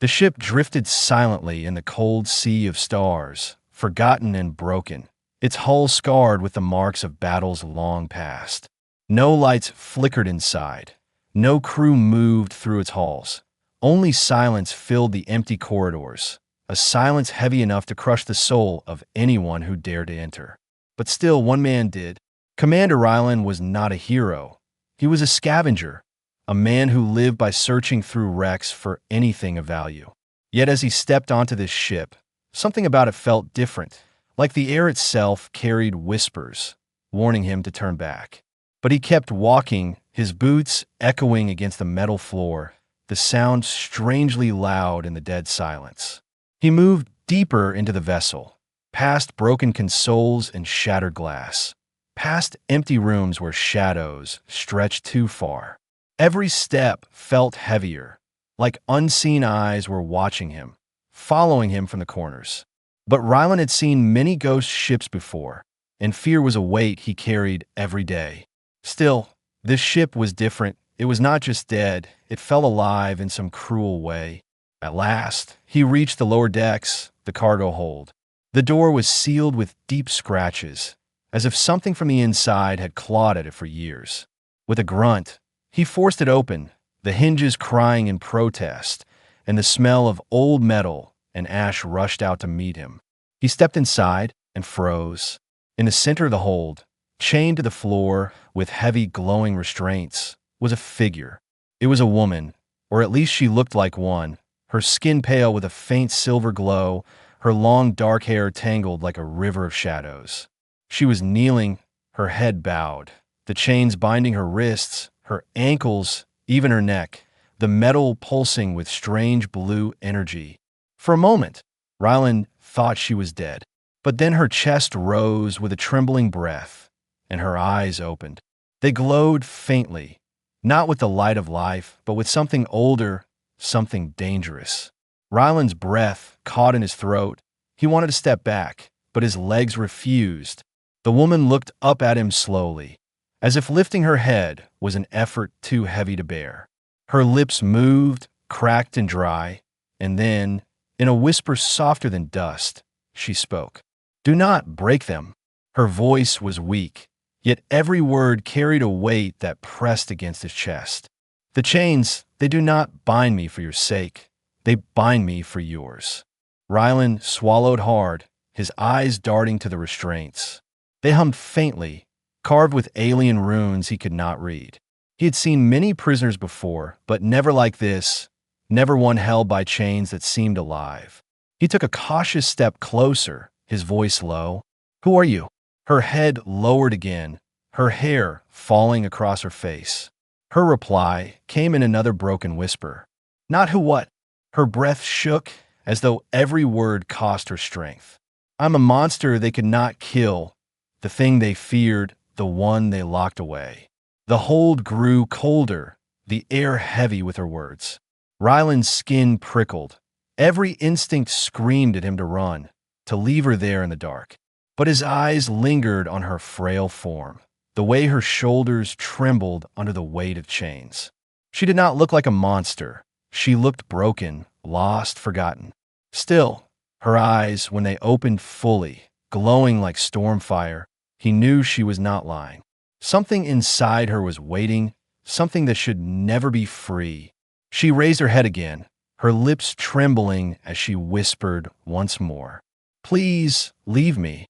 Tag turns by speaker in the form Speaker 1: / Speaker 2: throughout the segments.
Speaker 1: The ship drifted silently in the cold sea of stars, forgotten and broken, its hull scarred with the marks of battles long past. No lights flickered inside. No crew moved through its halls. Only silence filled the empty corridors, a silence heavy enough to crush the soul of anyone who dared to enter. But still, one man did. Commander Rylan was not a hero. He was a scavenger, a man who lived by searching through wrecks for anything of value. Yet as he stepped onto this ship, something about it felt different, like the air itself carried whispers, warning him to turn back. But he kept walking, his boots echoing against the metal floor, the sound strangely loud in the dead silence. He moved deeper into the vessel, past broken consoles and shattered glass, past empty rooms where shadows stretched too far. Every step felt heavier, like unseen eyes were watching him, following him from the corners. But Rylan had seen many ghost ships before, and fear was a weight he carried every day. Still, this ship was different. It was not just dead, it felt alive in some cruel way. At last, he reached the lower decks, the cargo hold. The door was sealed with deep scratches, as if something from the inside had clawed at it for years. With a grunt, he forced it open, the hinges crying in protest, and the smell of old metal and ash rushed out to meet him. He stepped inside and froze. In the center of the hold, chained to the floor with heavy glowing restraints, was a figure. It was a woman, or at least she looked like one, her skin pale with a faint silver glow, her long dark hair tangled like a river of shadows. She was kneeling, her head bowed, the chains binding her wrists, her ankles, even her neck, the metal pulsing with strange blue energy. For a moment, Rylan thought she was dead, but then her chest rose with a trembling breath, and her eyes opened. They glowed faintly, not with the light of life, but with something older, something dangerous. Rylan's breath caught in his throat. He wanted to step back, but his legs refused. The woman looked up at him slowly, as if lifting her head was an effort too heavy to bear. Her lips moved, cracked and dry, and then, in a whisper softer than dust, she spoke. "Do not break them." Her voice was weak, yet every word carried a weight that pressed against his chest. "The chains, they do not bind me for your sake. They bind me for yours." Rylan swallowed hard, his eyes darting to the restraints. They hummed faintly, carved with alien runes he could not read. He had seen many prisoners before, but never like this, never one held by chains that seemed alive. He took a cautious step closer, his voice low. "Who are you?" Her head lowered again, her hair falling across her face. Her reply came in another broken whisper. "Not who what?" Her breath shook as though every word cost her strength. "I'm a monster they could not kill, the thing they feared, the one they locked away." The hold grew colder, the air heavy with her words. Rylan's skin prickled. Every instinct screamed at him to run, to leave her there in the dark. But his eyes lingered on her frail form, the way her shoulders trembled under the weight of chains. She did not look like a monster. She looked broken, lost, forgotten. Still, her eyes, when they opened fully, glowing like storm fire, he knew she was not lying. Something inside her was waiting, something that should never be free. She raised her head again, her lips trembling as she whispered once more, "Please, leave me.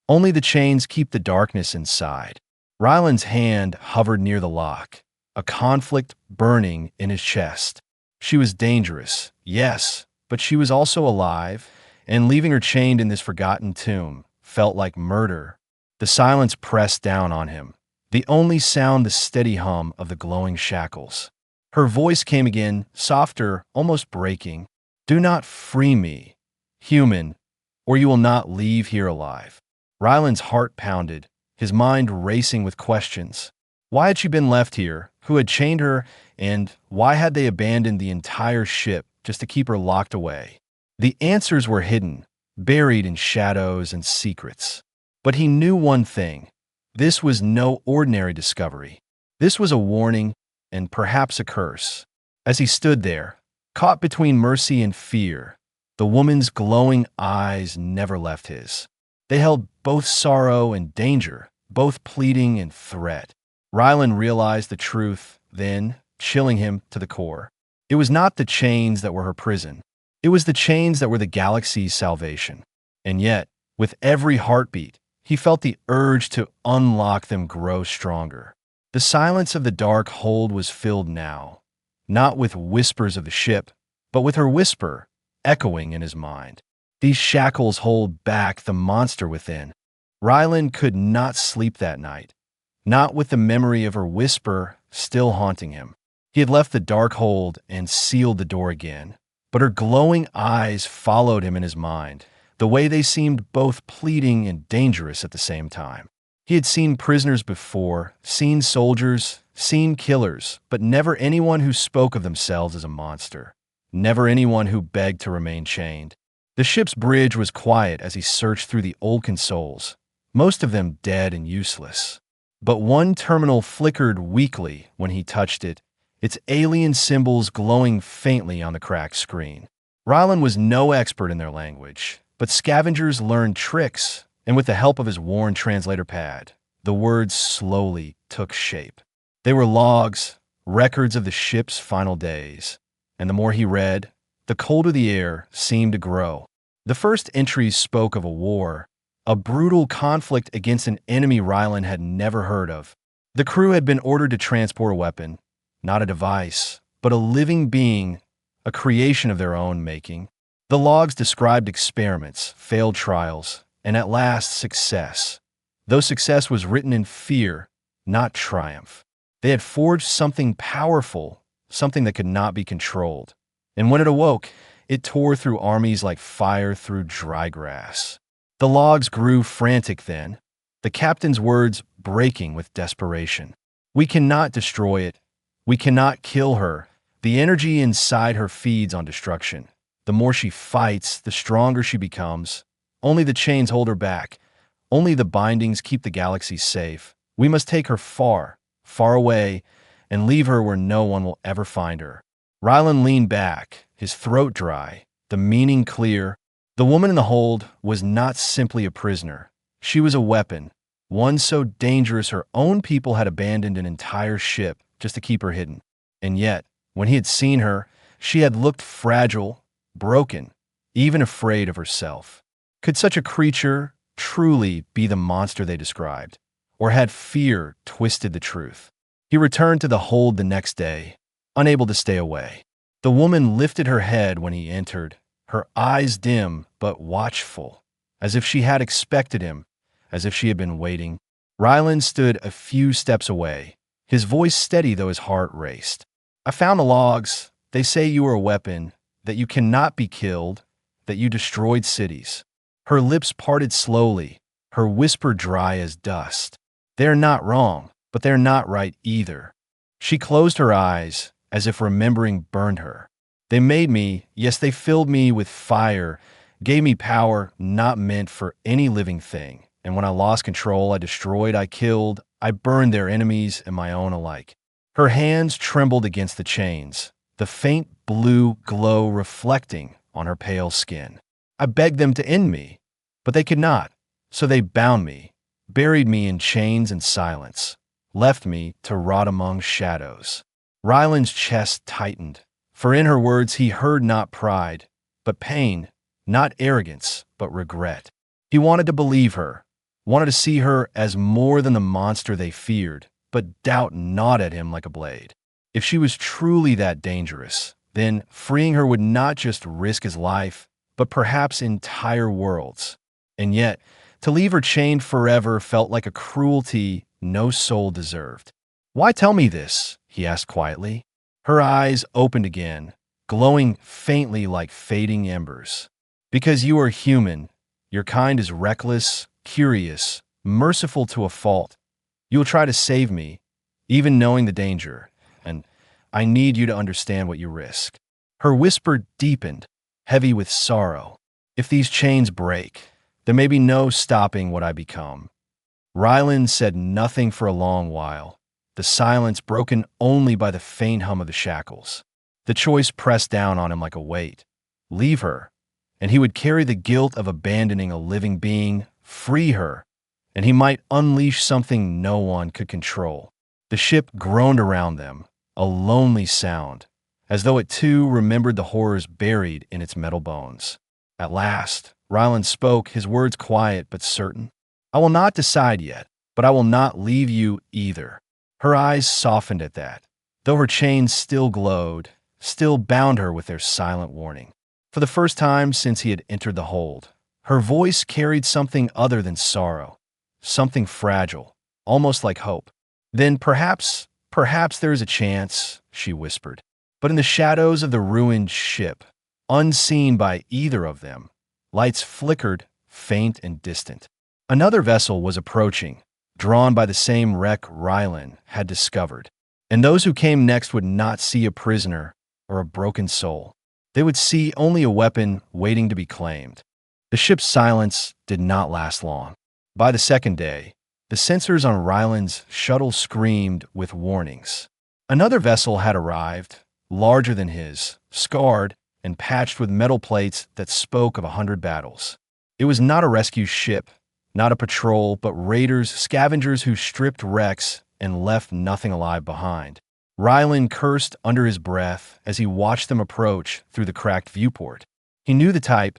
Speaker 1: Only the chains keep the darkness inside." Rylan's hand hovered near the lock, a conflict burning in his chest. She was dangerous, yes, but she was also alive, and leaving her chained in this forgotten tomb felt like murder. The silence pressed down on him, the only sound the steady hum of the glowing shackles. Her voice came again, softer, almost breaking. "Do not free me, human, or you will not leave here alive." Rylan's heart pounded, his mind racing with questions. Why had she been left here? Who had chained her? And why had they abandoned the entire ship just to keep her locked away? The answers were hidden, buried in shadows and secrets. But he knew one thing. This was no ordinary discovery. This was a warning and perhaps a curse. As he stood there, Caught between mercy and fear, the woman's glowing eyes never left his. They held both sorrow and danger, both pleading and threat. Rylan realized the truth then, chilling him to the core. It was not the chains that were her prison. It was the chains that were the galaxy's salvation. And yet, with every heartbeat, he felt the urge to unlock them grow stronger. The silence of the dark hold was filled now, not with whispers of the ship, but with her whisper echoing in his mind. These shackles hold back the monster within. Rylan could not sleep that night, not with the memory of her whisper still haunting him. He had left the dark hold and sealed the door again, but her glowing eyes followed him in his mind, the way they seemed both pleading and dangerous at the same time. He had seen prisoners before, seen soldiers, seen killers, but never anyone who spoke of themselves as a monster. Never anyone who begged to remain chained. The ship's bridge was quiet as he searched through the old consoles, most of them dead and useless. But one terminal flickered weakly when he touched it, its alien symbols glowing faintly on the cracked screen. Rylan was no expert in their language, but scavengers learned tricks, and with the help of his worn translator pad, the words slowly took shape. They were logs, records of the ship's final days, and the more he read, the colder the air seemed to grow. The first entries spoke of a war, a brutal conflict against an enemy Rylan had never heard of. The crew had been ordered to transport a weapon, not a device, but a living being, a creation of their own making. The logs described experiments, failed trials, and at last success. Though success was written in fear, not triumph. They had forged something powerful, something that could not be controlled. And when it awoke, it tore through armies like fire through dry grass. The logs grew frantic then, the captain's words breaking with desperation. We cannot destroy it. We cannot kill her. The energy inside her feeds on destruction. The more she fights, the stronger she becomes. Only the chains hold her back. Only the bindings keep the galaxy safe. We must take her far, far away, and leave her where no one will ever find her. Rylan leaned back, his throat dry, the meaning clear. The woman in the hold was not simply a prisoner. She was a weapon, one so dangerous her own people had abandoned an entire ship just to keep her hidden. And yet, when he had seen her, she had looked fragile, broken, even afraid of herself. Could such a creature truly be the monster they described? Or had fear twisted the truth? He returned to the hold the next day, unable to stay away. The woman lifted her head when he entered, her eyes dim but watchful, as if she had expected him, as if she had been waiting. Rylan stood a few steps away, his voice steady though his heart raced. I found the logs. They say you are a weapon, that you cannot be killed, that you destroyed cities. Her lips parted slowly, her whisper dry as dust. They're not wrong, but they're not right either. She closed her eyes, as if remembering burned her. They made me, yes, they filled me with fire, gave me power not meant for any living thing. And when I lost control, I destroyed, I killed, I burned their enemies and my own alike. Her hands trembled against the chains, the faint blue glow reflecting on her pale skin. I begged them to end me, but they could not, so they bound me, buried me in chains and silence, left me to rot among shadows. Rylan's chest tightened, for in her words he heard not pride, but pain, not arrogance, but regret. He wanted to believe her, wanted to see her as more than the monster they feared, but doubt gnawed at him like a blade. If she was truly that dangerous, then freeing her would not just risk his life, but perhaps entire worlds. And yet, to leave her chained forever felt like a cruelty no soul deserved. Why tell me this? He asked quietly. Her eyes opened again, glowing faintly like fading embers. Because you are human, your kind is reckless, curious, merciful to a fault. You will try to save me, even knowing the danger, and I need you to understand what you risk. Her whisper deepened, heavy with sorrow. If these chains break, there may be no stopping what I become. Rylan said nothing for a long while, the silence broken only by the faint hum of the shackles. The choice pressed down on him like a weight. Leave her, and he would carry the guilt of abandoning a living being. Free her, and he might unleash something no one could control. The ship groaned around them, a lonely sound, as though it too remembered the horrors buried in its metal bones. At last, Ryland spoke, his words quiet but certain. I will not decide yet, but I will not leave you either. Her eyes softened at that, though her chains still glowed, still bound her with their silent warning. For the first time since he had entered the hold, her voice carried something other than sorrow, something fragile, almost like hope. Then perhaps there is a chance, she whispered. But in the shadows of the ruined ship, unseen by either of them, lights flickered, faint and distant. Another vessel was approaching, drawn by the same wreck Ryland had discovered. And those who came next would not see a prisoner or a broken soul. They would see only a weapon waiting to be claimed. The ship's silence did not last long. By the second day, the sensors on Ryland's shuttle screamed with warnings. Another vessel had arrived, larger than his, scarred, and patched with metal plates that spoke of 100 battles. It was not a rescue ship, not a patrol, but raiders, scavengers who stripped wrecks and left nothing alive behind. Ryland cursed under his breath as he watched them approach through the cracked viewport. He knew the type: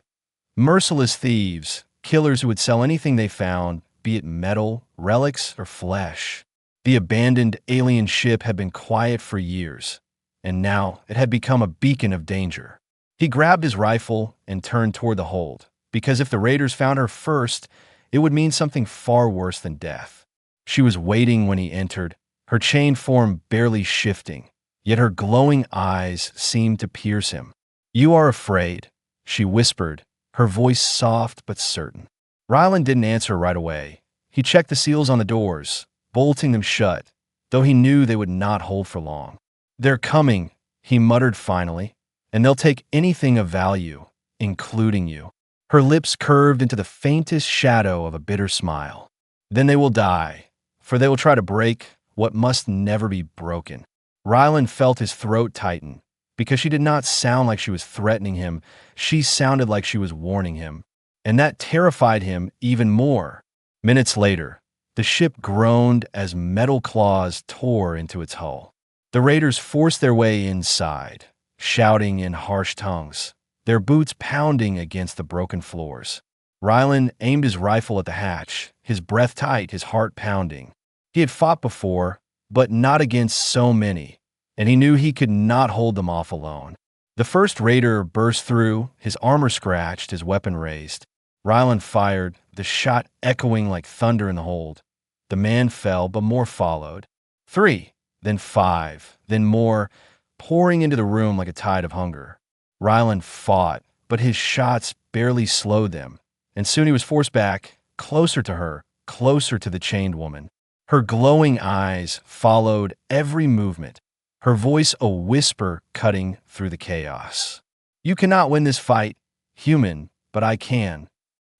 Speaker 1: merciless thieves, killers who would sell anything they found, be it metal, relics, or flesh. The abandoned alien ship had been quiet for years, and now it had become a beacon of danger. He grabbed his rifle and turned toward the hold, because if the raiders found her first, it would mean something far worse than death. She was waiting when he entered, her chained form barely shifting, yet her glowing eyes seemed to pierce him. You are afraid, she whispered, her voice soft but certain. Ryland didn't answer right away. He checked the seals on the doors, bolting them shut, though he knew they would not hold for long. They're coming, he muttered finally, and they'll take anything of value, including you. Her lips curved into the faintest shadow of a bitter smile. Then they will die, for they will try to break what must never be broken. Ryland felt his throat tighten, because she did not sound like she was threatening him. She sounded like she was warning him, and that terrified him even more. Minutes later, the ship groaned as metal claws tore into its hull. The raiders forced their way inside, shouting in harsh tongues, their boots pounding against the broken floors. Ryland aimed his rifle at the hatch, his breath tight, his heart pounding. He had fought before, but not against so many, and he knew he could not hold them off alone. The first raider burst through, his armor scratched, his weapon raised. Ryland fired, the shot echoing like thunder in the hold. The man fell, but more followed. 3, then 5, then more, pouring into the room like a tide of hunger. Ryland fought, but his shots barely slowed them, and soon he was forced back, closer to her, closer to the chained woman. Her glowing eyes followed every movement, her voice a whisper cutting through the chaos. You cannot win this fight, human, but I can.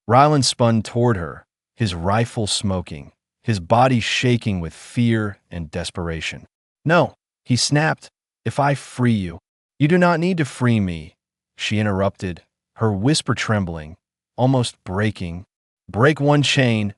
Speaker 1: Ryland spun toward her, his rifle smoking, his body shaking with fear and desperation. No, he snapped. If I free you. You do not need to free me, she interrupted, her whisper trembling, almost breaking. Break one chain,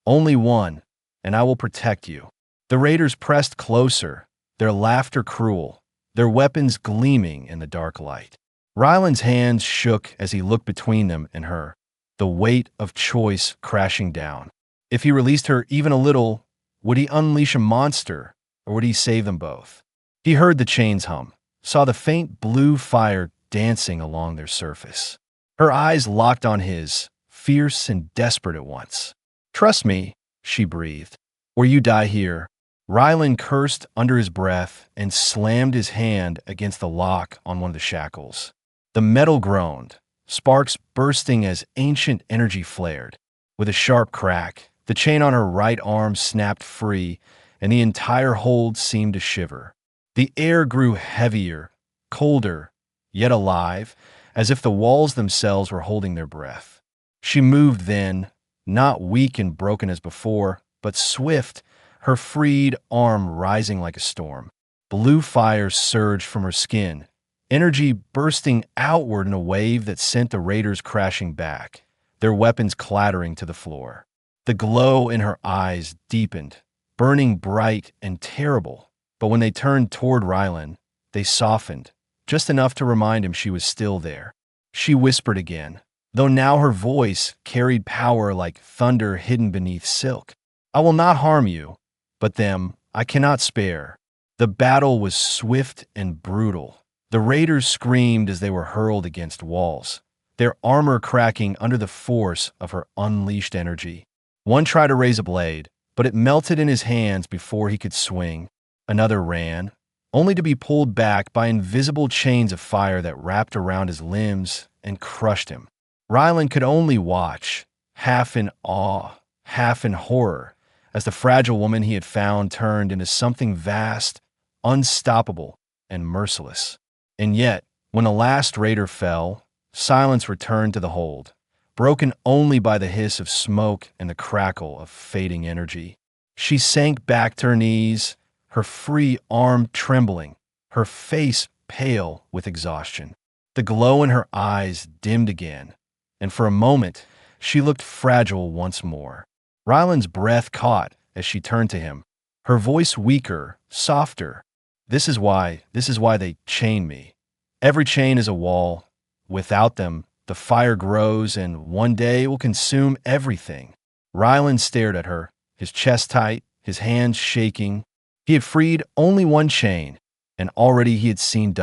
Speaker 1: only one, and I will protect you. The raiders pressed closer, their laughter cruel, their weapons gleaming in the dark light. Ryland's hands shook as he looked between them and her, the weight of choice crashing down. If he released her even a little, would he unleash a monster, or would he save them both? He heard the chains hum, saw the faint blue fire dancing along their surface. Her eyes locked on his, fierce and desperate at once. Trust me, she breathed, or you die here. Ryland cursed under his breath and slammed his hand against the lock on one of the shackles. The metal groaned, sparks bursting as ancient energy flared. With a sharp crack, the chain on her right arm snapped free, and the entire hold seemed to shiver. The air grew heavier, colder, yet alive, as if the walls themselves were holding their breath. She moved then, not weak and broken as before, but swift, her freed arm rising like a storm. Blue fire surged from her skin, energy bursting outward in a wave that sent the raiders crashing back, their weapons clattering to the floor. The glow in her eyes deepened, burning bright and terrible, but when they turned toward Rylan, they softened, just enough to remind him she was still there. She whispered again, though now her voice carried power like thunder hidden beneath silk. "I will not harm you, but them I cannot spare." The battle was swift and brutal. The raiders screamed as they were hurled against walls, their armor cracking under the force of her unleashed energy. One tried to raise a blade, but it melted in his hands before he could swing. Another ran, only to be pulled back by invisible chains of fire that wrapped around his limbs and crushed him. Rylan could only watch, half in awe, half in horror, as the fragile woman he had found turned into something vast, unstoppable, and merciless. And yet, when the last raider fell, silence returned to the hold, broken only by the hiss of smoke and the crackle of fading energy. She sank back to her knees, her free arm trembling, her face pale with exhaustion. The glow in her eyes dimmed again, and for a moment she looked fragile once more. Rylan's breath caught as she turned to him, her voice weaker, softer. This is why they chain me. Every chain is a wall. Without them, the fire grows and one day will consume everything." Rylan stared at her, his chest tight, his hands shaking. He had freed only one chain, and already he had seen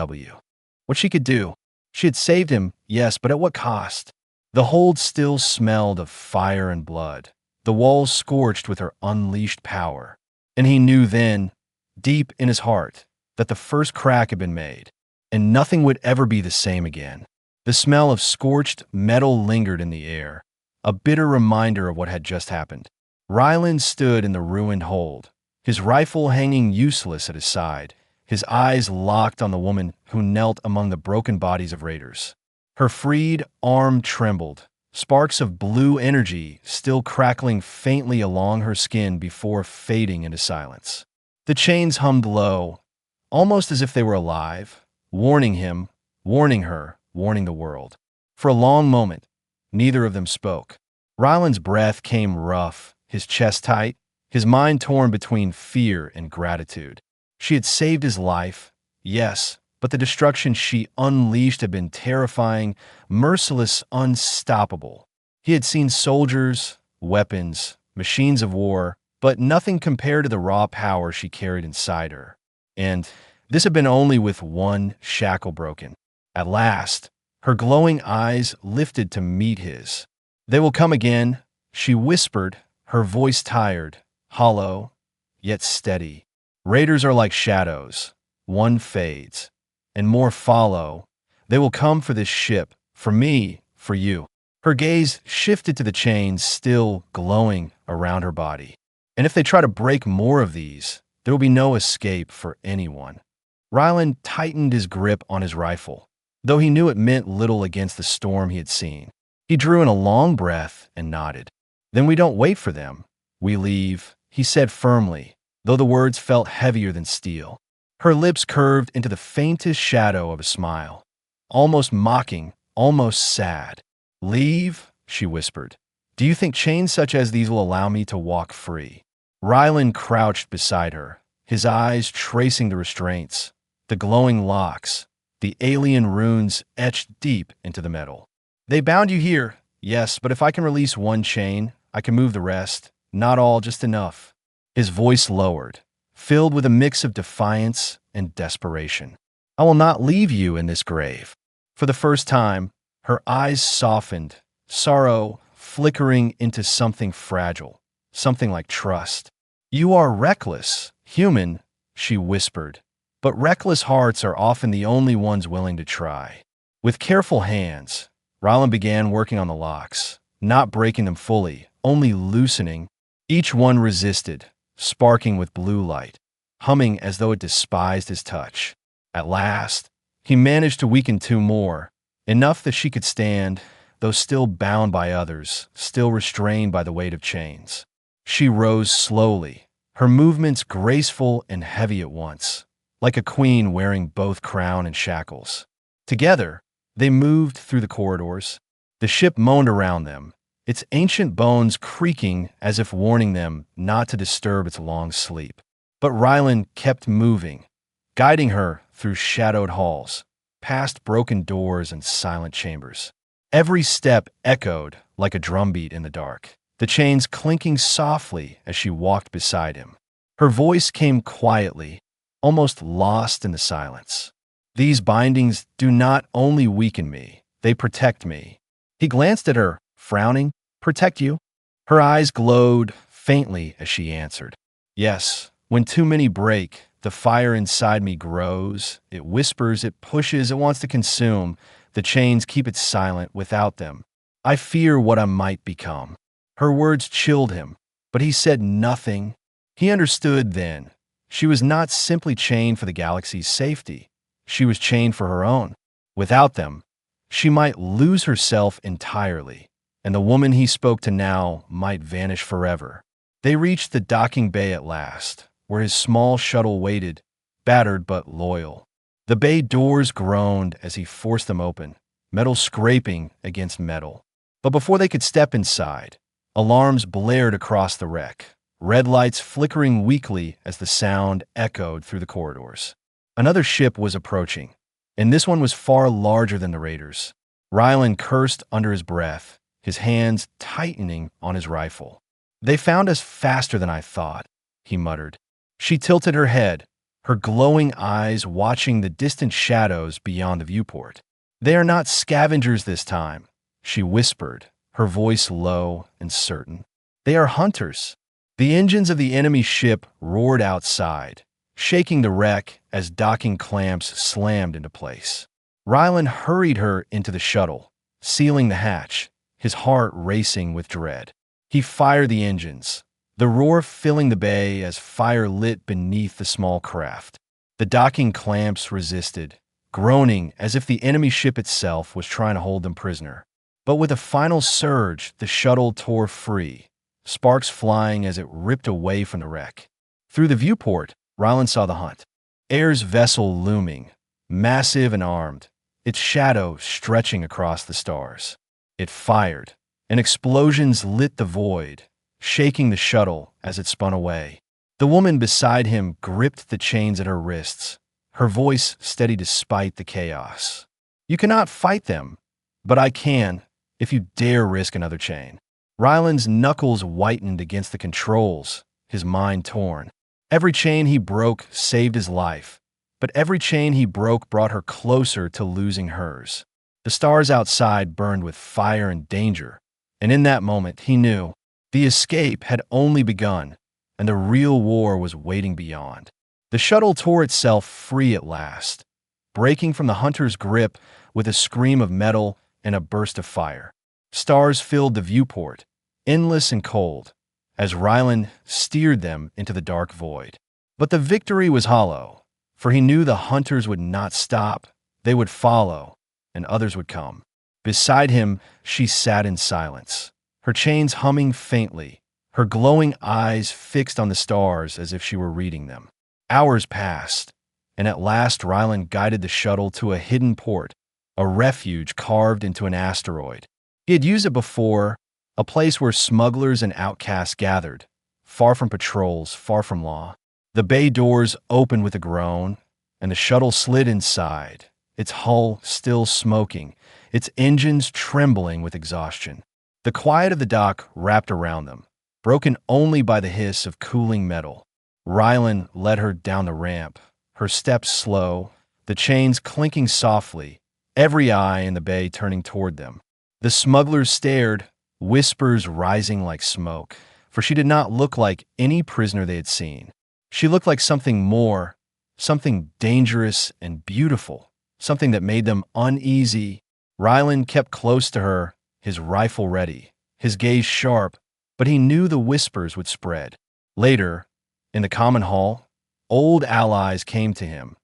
Speaker 1: what she could do. She had saved him, yes, but at what cost? The hold still smelled of fire and blood, the walls scorched with her unleashed power. And he knew then, deep in his heart, that the first crack had been made, and nothing would ever be the same again. The smell of scorched metal lingered in the air, a bitter reminder of what had just happened. Rylan stood in the ruined hold, his rifle hanging useless at his side, his eyes locked on the woman who knelt among the broken bodies of raiders. Her freed arm trembled, sparks of blue energy still crackling faintly along her skin before fading into silence. The chains hummed low, almost as if they were alive, warning him, warning her, warning the world. For a long moment, neither of them spoke. Rylan's breath came rough, his chest tight, his mind torn between fear and gratitude. She had saved his life, yes, but the destruction she unleashed had been terrifying, merciless, unstoppable. He had seen soldiers, weapons, machines of war, but nothing compared to the raw power she carried inside her. And this had been only with one shackle broken. At last, her glowing eyes lifted to meet his. "They will come again," she whispered, her voice tired, hollow, yet steady. "Raiders are like shadows. One fades, and more follow. They will come for this ship, for me, for you." Her gaze shifted to the chains still glowing around her body. "And if they try to break more of these, there will be no escape for anyone." Rylan tightened his grip on his rifle, though he knew it meant little against the storm he had seen. He drew in a long breath and nodded. "Then we don't wait for them. We leave," he said firmly, though the words felt heavier than steel. Her lips curved into the faintest shadow of a smile, almost mocking, almost sad. "Leave?" she whispered. "Do you think chains such as these will allow me to walk free?" Rylan crouched beside her, his eyes tracing the restraints, the glowing locks, the alien runes etched deep into the metal. "They bound you here, yes, but if I can release one chain, I can move the rest. Not all, just enough." His voice lowered, filled with a mix of defiance and desperation. "I will not leave you in this grave." For the first time, her eyes softened, sorrow flickering into something fragile, something like trust. "You are reckless, human," she whispered, "but reckless hearts are often the only ones willing to try." With careful hands, Rylan began working on the locks, not breaking them fully, only loosening. Each one resisted, sparking with blue light, humming as though it despised his touch. At last, he managed to weaken two more, enough that she could stand, though still bound by others, still restrained by the weight of chains. She rose slowly, her movements graceful and heavy at once, like a queen wearing both crown and shackles. Together, they moved through the corridors. The ship moaned around them, its ancient bones creaking as if warning them not to disturb its long sleep. But Rylan kept moving, guiding her through shadowed halls, past broken doors and silent chambers. Every step echoed like a drumbeat in the dark, the chains clinking softly as she walked beside him. Her voice came quietly, almost lost in the silence. These bindings do not only weaken me, they protect me. He glanced at her, frowning. Protect you? Her eyes glowed faintly as she answered. Yes, when too many break, the fire inside me grows. It whispers, it pushes, it wants to consume. The chains keep it silent without them. I fear what I might become. Her words chilled him, but he said nothing. He understood then. She was not simply chained for the galaxy's safety. She was chained for her own. Without them, she might lose herself entirely, and the woman he spoke to now might vanish forever. They reached the docking bay at last, where his small shuttle waited, battered but loyal. The bay doors groaned as he forced them open, metal scraping against metal. But before they could step inside, alarms blared across the wreck, red lights flickering weakly as the sound echoed through the corridors. Another ship was approaching, and this one was far larger than the raiders. Rylan cursed under his breath, his hands tightening on his rifle. They found us faster than I thought, he muttered. She tilted her head, her glowing eyes watching the distant shadows beyond the viewport. They are not scavengers this time, she whispered, her voice low and certain. They are hunters. The engines of the enemy ship roared outside, shaking the wreck as docking clamps slammed into place. Rylan hurried her into the shuttle, sealing the hatch, his heart racing with dread. He fired the engines, the roar filling the bay as fire lit beneath the small craft. The docking clamps resisted, groaning as if the enemy ship itself was trying to hold them prisoner. But with a final surge, the shuttle tore free, sparks flying as it ripped away from the wreck. Through the viewport, Rylan saw the hunt. Air's vessel looming, massive and armed, its shadow stretching across the stars. It fired, and explosions lit the void, shaking the shuttle as it spun away. The woman beside him gripped the chains at her wrists, her voice steady despite the chaos. You cannot fight them, but I can, if you dare risk another chain. Rylan's knuckles whitened against the controls, his mind torn. Every chain he broke saved his life, but every chain he broke brought her closer to losing hers. The stars outside burned with fire and danger, and in that moment he knew the escape had only begun, and the real war was waiting beyond. The shuttle tore itself free at last, breaking from the hunter's grip with a scream of metal and a burst of fire. Stars filled the viewport, endless and cold, as Rylan steered them into the dark void. But the victory was hollow, for he knew the hunters would not stop. They would follow, and others would come. Beside him, she sat in silence, her chains humming faintly, her glowing eyes fixed on the stars as if she were reading them. Hours passed, and at last Rylan guided the shuttle to a hidden port, a refuge carved into an asteroid. He had used it before, a place where smugglers and outcasts gathered, far from patrols, far from law. The bay doors opened with a groan, and the shuttle slid inside, its hull still smoking, its engines trembling with exhaustion. The quiet of the dock wrapped around them, broken only by the hiss of cooling metal. Rylan led her down the ramp, her steps slow, the chains clinking softly, every eye in the bay turning toward them. The smugglers stared, whispers rising like smoke, for she did not look like any prisoner they had seen. She looked like something more, something dangerous and beautiful, something that made them uneasy. Rylan kept close to her, his rifle ready, his gaze sharp, but he knew the whispers would spread. Later, in the common hall, old allies came to him,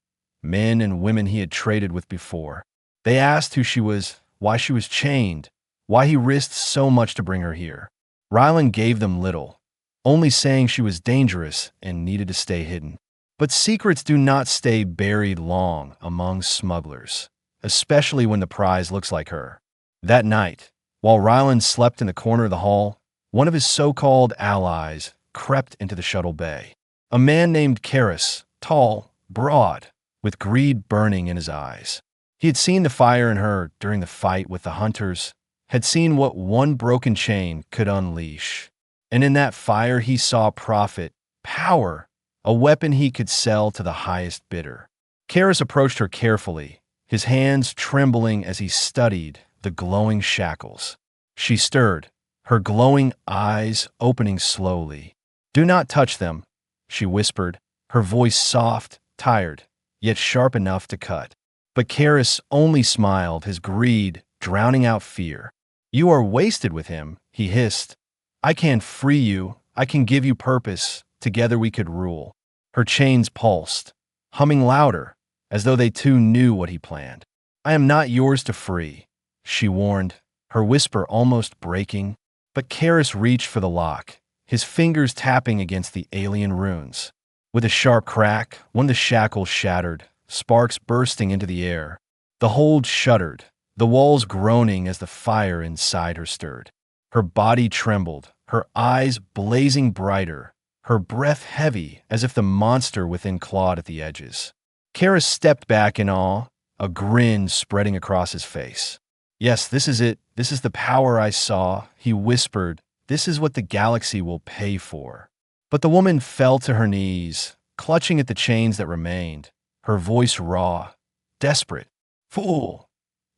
Speaker 1: men and women he had traded with before. They asked who she was, why she was chained, why he risked so much to bring her here. Rylan gave them little, only saying she was dangerous and needed to stay hidden. But secrets do not stay buried long among smugglers. especially when the prize looks like her. That night, while Ryland slept in the corner of the hall, one of his so-called allies crept into the shuttle bay. A man named Karis, tall, broad, with greed burning in his eyes. He had seen the fire in her during the fight with the hunters, had seen what one broken chain could unleash. And in that fire he saw profit, power, a weapon he could sell to the highest bidder. Karis approached her carefully, his hands trembling as he studied the glowing shackles. She stirred, her glowing eyes opening slowly. "Do not touch them," she whispered, her voice soft, tired, yet sharp enough to cut. But Karis only smiled, his greed drowning out fear. "You are wasted with him," he hissed. "I can free you, I can give you purpose, together we could rule." Her chains pulsed, humming louder, as though they too knew what he planned. "I am not yours to free," she warned, her whisper almost breaking. But Karis reached for the lock, his fingers tapping against the alien runes. With a sharp crack, one of the shackles shattered, sparks bursting into the air. The hold shuddered, the walls groaning as the fire inside her stirred. Her body trembled, her eyes blazing brighter, her breath heavy as if the monster within clawed at the edges. Karis stepped back in awe, a grin spreading across his face. "Yes, this is it. This is the power I saw," he whispered. "This is what the galaxy will pay for." But the woman fell to her knees, clutching at the chains that remained, her voice raw, desperate. "Fool!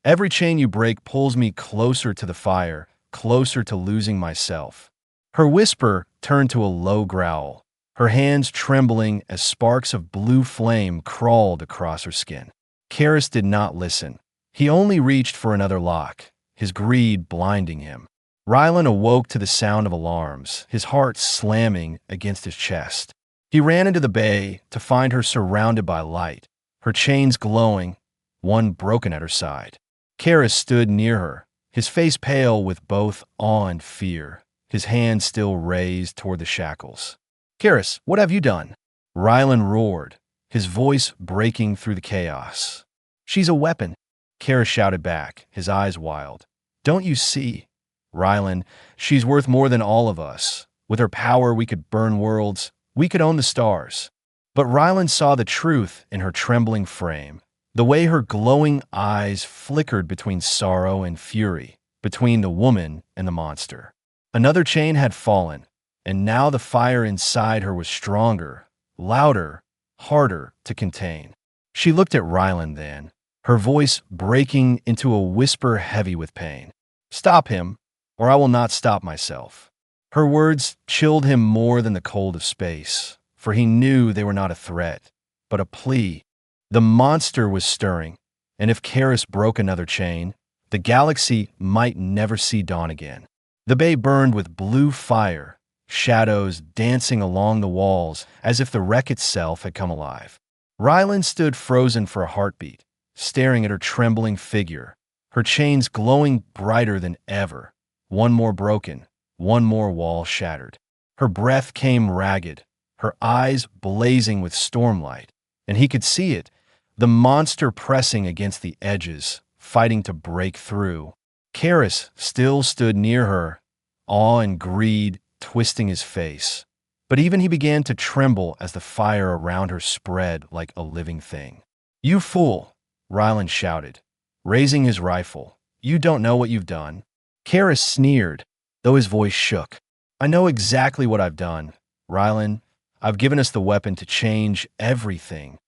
Speaker 1: Every chain you break pulls me closer to the fire, closer to losing myself." Her whisper turned to a low growl, her hands trembling as sparks of blue flame crawled across her skin. Karis did not listen. He only reached for another lock, his greed blinding him. Ryland awoke to the sound of alarms, his heart slamming against his chest. He ran into the bay to find her surrounded by light, her chains glowing, one broken at her side. Karis stood near her, his face pale with both awe and fear, his hand still raised toward the shackles. "Karis, what have you done?" Ryland roared, his voice breaking through the chaos. "She's a weapon," Karis shouted back, his eyes wild. "Don't you see? Ryland, she's worth more than all of us. With her power, we could burn worlds. We could own the stars." But Ryland saw the truth in her trembling frame, the way her glowing eyes flickered between sorrow and fury, between the woman and the monster. Another chain had fallen, and now the fire inside her was stronger, louder, harder to contain. She looked at Ryland then, her voice breaking into a whisper heavy with pain. "Stop him, or I will not stop myself." Her words chilled him more than the cold of space, for he knew they were not a threat, but a plea. The monster was stirring, and if Karis broke another chain, the galaxy might never see dawn again. The bay burned with blue fire, shadows dancing along the walls as if the wreck itself had come alive. Ryland stood frozen for a heartbeat, staring at her trembling figure, her chains glowing brighter than ever. One more broken, one more wall shattered. Her breath came ragged, her eyes blazing with stormlight, and he could see it, the monster pressing against the edges, fighting to break through. Karis still stood near her, awe and greed twisting his face. But even he began to tremble as the fire around her spread like a living thing. "You fool!" Ryland shouted, raising his rifle. "You don't know what you've done." Karis sneered, though his voice shook. "I know exactly what I've done, Ryland. I've given us the weapon to change everything."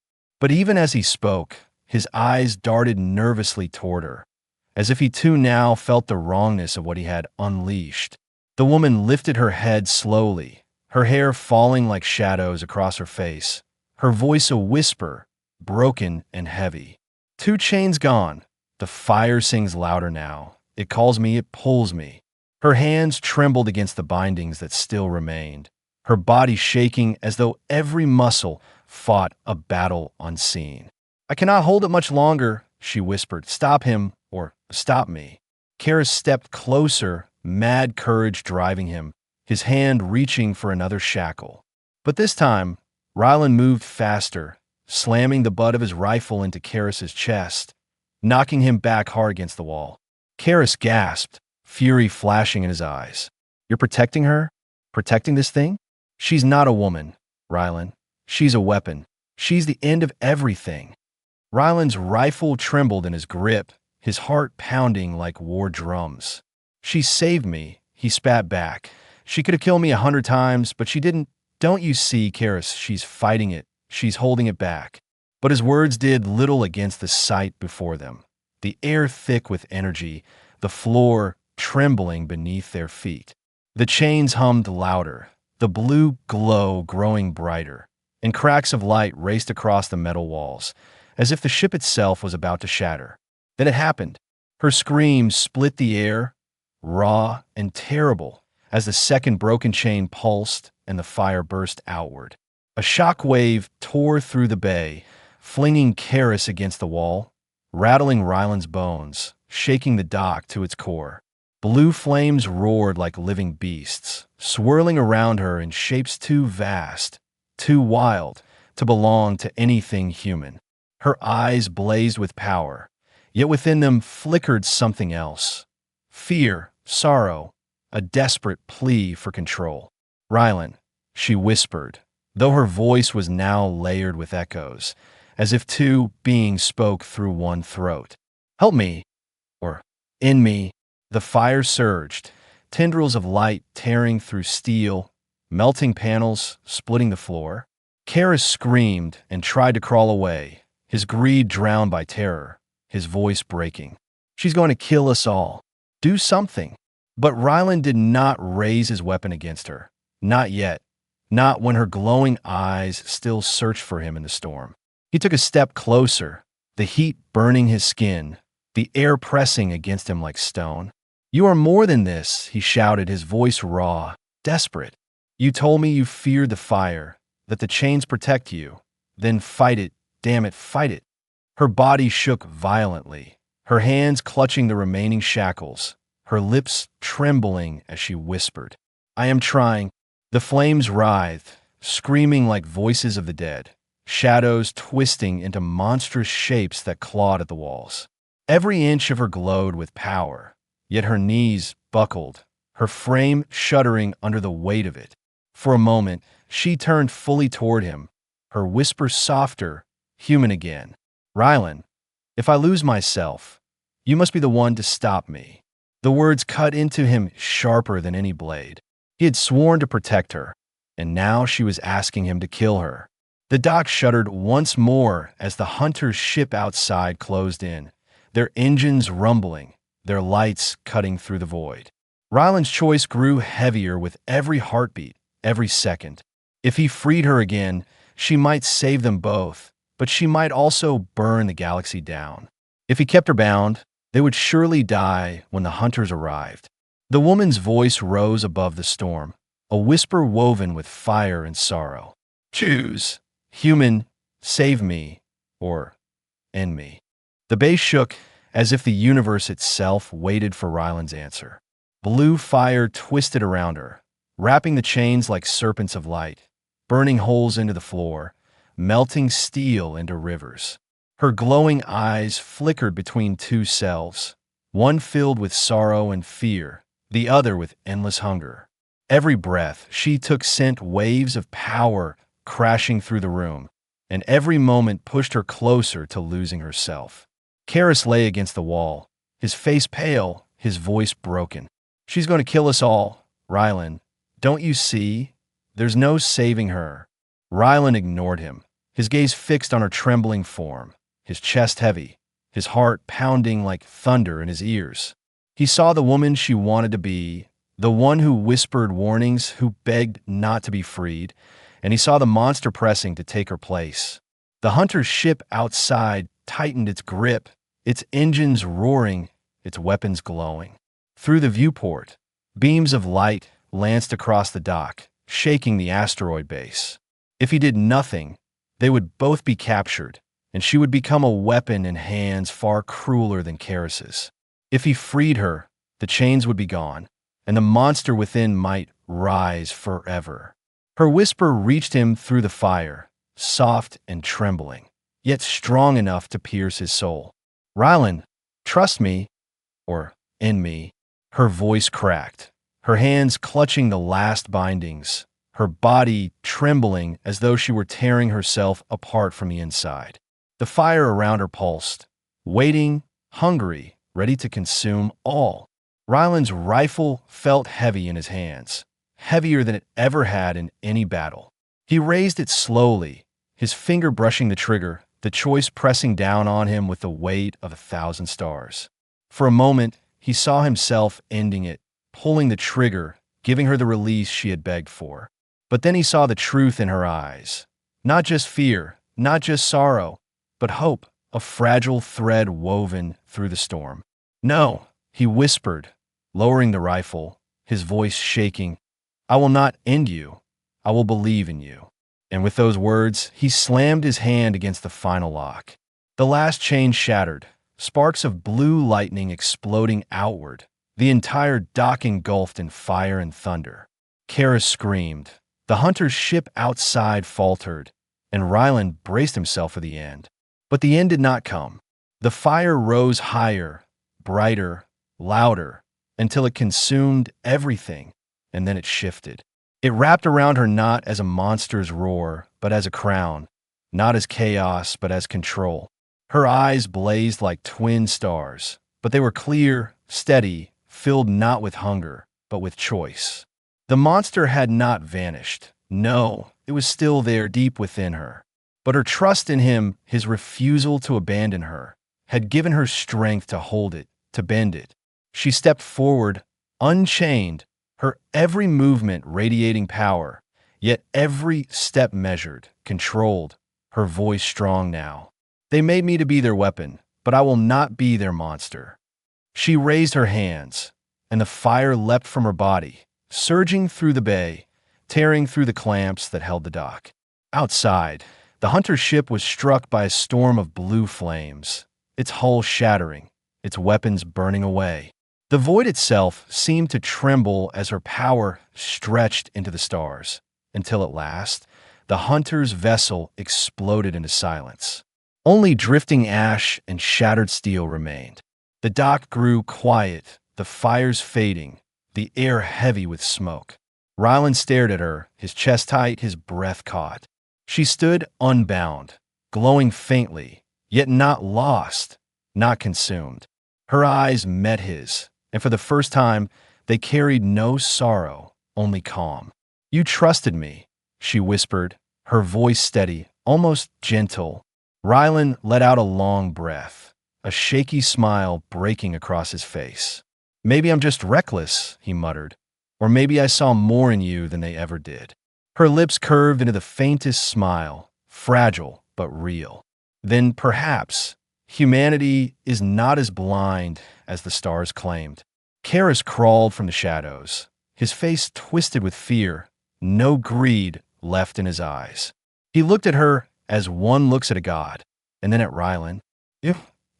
Speaker 1: But even as he spoke, his eyes darted nervously toward her, as if he too now felt the wrongness of what he had unleashed. The woman lifted her head slowly, her hair falling like shadows across her face, her voice a whisper, broken and heavy. "Two chains gone. The fire sings louder now. It calls me, it pulls me." Her hands trembled against the bindings that still remained, her body shaking as though every muscle fought a battle unseen. "I cannot hold it much longer," she whispered. "Stop him, or stop me." Karis stepped closer, mad courage driving him, his hand reaching for another shackle. But this time, Ryland moved faster, slamming the butt of his rifle into Karis's chest. knocking him back hard against the wall. Karis gasped, fury flashing in his eyes. You're protecting her? Protecting this thing? She's not a woman, Rylan. She's a weapon. She's the end of everything. Rylan's rifle trembled in his grip, his heart pounding like war drums. She saved me, he spat back. She could have killed me 100 times, but she didn't. Don't you see, Karis, she's fighting it. She's holding it back. But his words did little against the sight before them. The air thick with energy, the floor trembling beneath their feet. The chains hummed louder, the blue glow growing brighter, and cracks of light raced across the metal walls, as if the ship itself was about to shatter. Then it happened. Her scream split the air, raw and terrible, as the second broken chain pulsed and the fire burst outward. A shock wave tore through the bay, flinging Karis against the wall, rattling Rylan's bones, shaking the dock to its core. Blue flames roared like living beasts, swirling around her in shapes too vast, too wild, to belong to anything human. Her eyes blazed with power, yet within them flickered something else. Fear, sorrow, a desperate plea for control. Rylan, she whispered, though her voice was now layered with echoes, as if two beings spoke through one throat. Help me, or in me. The fire surged, tendrils of light tearing through steel, melting panels, splitting the floor. Karis screamed and tried to crawl away, his greed drowned by terror, his voice breaking. She's going to kill us all. Do something. But Rylan did not raise his weapon against her. Not yet. Not when her glowing eyes still searched for him in the storm. He took a step closer, the heat burning his skin, the air pressing against him like stone. You are more than this, he shouted, his voice raw, desperate. You told me you feared the fire, that the chains protect you. Then fight it, damn it, fight it. Her body shook violently, her hands clutching the remaining shackles, her lips trembling as she whispered. I am trying. The flames writhed, screaming like voices of the dead, shadows twisting into monstrous shapes that clawed at the walls. Every inch of her glowed with power. Yet her knees buckled, her frame shuddering under the weight of it. For a moment, she turned fully toward him, her whisper softer, human again. Rylan, if I lose myself, you must be the one to stop me. The words cut into him sharper than any blade. He had sworn to protect her, and now she was asking him to kill her. The dock shuddered once more as the hunter's ship outside closed in, their engines rumbling, their lights cutting through the void. Rylan's choice grew heavier with every heartbeat, every second. If he freed her again, she might save them both, but she might also burn the galaxy down. If he kept her bound, they would surely die when the hunters arrived. The woman's voice rose above the storm, a whisper woven with fire and sorrow. Choose. Human, save me, or end me. The bay shook, as if the universe itself waited for Rylan's answer. Blue fire twisted around her, wrapping the chains like serpents of light, burning holes into the floor, melting steel into rivers. Her glowing eyes flickered between two selves, one filled with sorrow and fear, the other with endless hunger. Every breath she took sent waves of power crashing through the room, and every moment pushed her closer to losing herself. Karis lay against the wall, his face pale, his voice broken. She's going to kill us all, Rylan. Don't you see? There's no saving her. Rylan ignored him, his gaze fixed on her trembling form, his chest heavy, his heart pounding like thunder in his ears. He saw the woman she wanted to be, the one who whispered warnings, who begged not to be freed, and he saw the monster pressing to take her place. The hunter's ship outside tightened its grip, its engines roaring, its weapons glowing. Through the viewport, beams of light lanced across the dock, shaking the asteroid base. If he did nothing, they would both be captured, and she would become a weapon in hands far crueler than Karis's. If he freed her, the chains would be gone, and the monster within might rise forever. Her whisper reached him through the fire, soft and trembling, yet strong enough to pierce his soul. Rylan, trust me, or in me. Her voice cracked, her hands clutching the last bindings, her body trembling as though she were tearing herself apart from the inside. The fire around her pulsed, waiting, hungry, ready to consume all. Ryland's rifle felt heavy in his hands, heavier than it ever had in any battle. He raised it slowly, his finger brushing the trigger, the choice pressing down on him with the weight of 1,000 stars. For a moment, he saw himself ending it, pulling the trigger, giving her the release she had begged for. But then he saw the truth in her eyes. Not just fear, not just sorrow, but hope, a fragile thread woven through the storm. No, he whispered, lowering the rifle, his voice shaking. I will not end you. I will believe in you. And with those words, he slammed his hand against the final lock. The last chain shattered, sparks of blue lightning exploding outward, the entire dock engulfed in fire and thunder. Kara screamed. The hunter's ship outside faltered, and Ryland braced himself for the end. But the end did not come. The fire rose higher, brighter, louder, until it consumed everything, and then it shifted. It wrapped around her not as a monster's roar, but as a crown, not as chaos, but as control. Her eyes blazed like twin stars, but they were clear, steady, filled not with hunger, but with choice. The monster had not vanished. No, it was still there deep within her. But her trust in him, his refusal to abandon her, had given her strength to hold it, to bend it. She stepped forward, unchained, her every movement radiating power, yet every step measured, controlled, her voice strong now. They made me to be their weapon, but I will not be their monster. She raised her hands, and the fire leapt from her body, surging through the bay, tearing through the clamps that held the dock. Outside, the hunter's ship was struck by a storm of blue flames, its hull shattering, its weapons burning away. The void itself seemed to tremble as her power stretched into the stars, until at last, the hunter's vessel exploded into silence. Only drifting ash and shattered steel remained. The dock grew quiet, the fires fading, the air heavy with smoke. Ryland stared at her, his chest tight, his breath caught. She stood unbound, glowing faintly, yet not lost, not consumed. Her eyes met his, and for the first time, they carried no sorrow, only calm. You trusted me, she whispered, her voice steady, almost gentle. Ryland let out a long breath, a shaky smile breaking across his face. Maybe I'm just reckless, he muttered, or maybe I saw more in you than they ever did. Her lips curved into the faintest smile, fragile but real. Then perhaps humanity is not as blind as the stars claimed. Karis crawled from the shadows, his face twisted with fear, no greed left in his eyes. He looked at her as one looks at a god, and then at Ryland.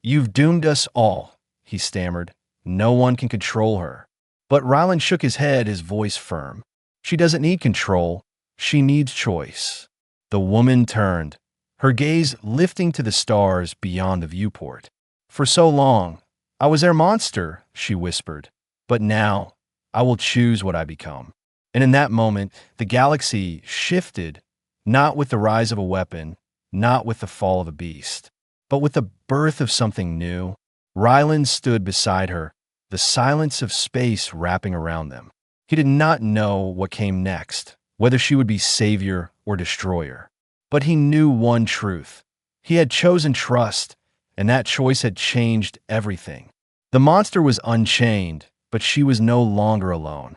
Speaker 1: You've doomed us all, he stammered. No one can control her. But Ryland shook his head, his voice firm. She doesn't need control. She needs choice. The woman turned, her gaze lifting to the stars beyond the viewport. For so long, I was their monster, she whispered. But now, I will choose what I become. And in that moment, the galaxy shifted, not with the rise of a weapon, not with the fall of a beast, but with the birth of something new. Ryland stood beside her, the silence of space wrapping around them. He did not know what came next, whether she would be savior or destroyer. But he knew one truth. He had chosen trust, and that choice had changed everything. The monster was unchained, but she was no longer alone.